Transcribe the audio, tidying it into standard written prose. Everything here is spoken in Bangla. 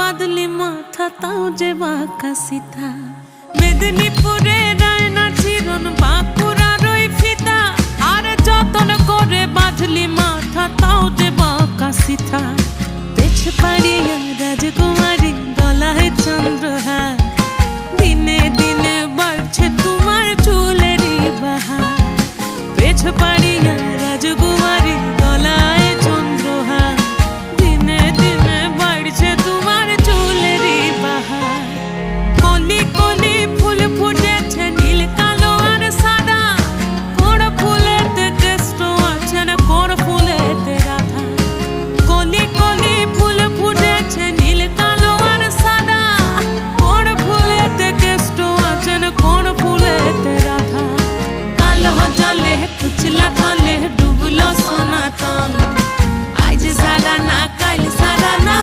বাদলি মাথা তাও যে বাঁকা সিথা মেদিনীপুরে রায়না চিরন বাঁকুড়ার ওই ফিতা আর যতন করে বাঁধলি মাথা তাও যে বাঁকা সিথা পেছ পাড়িয়া রাজগো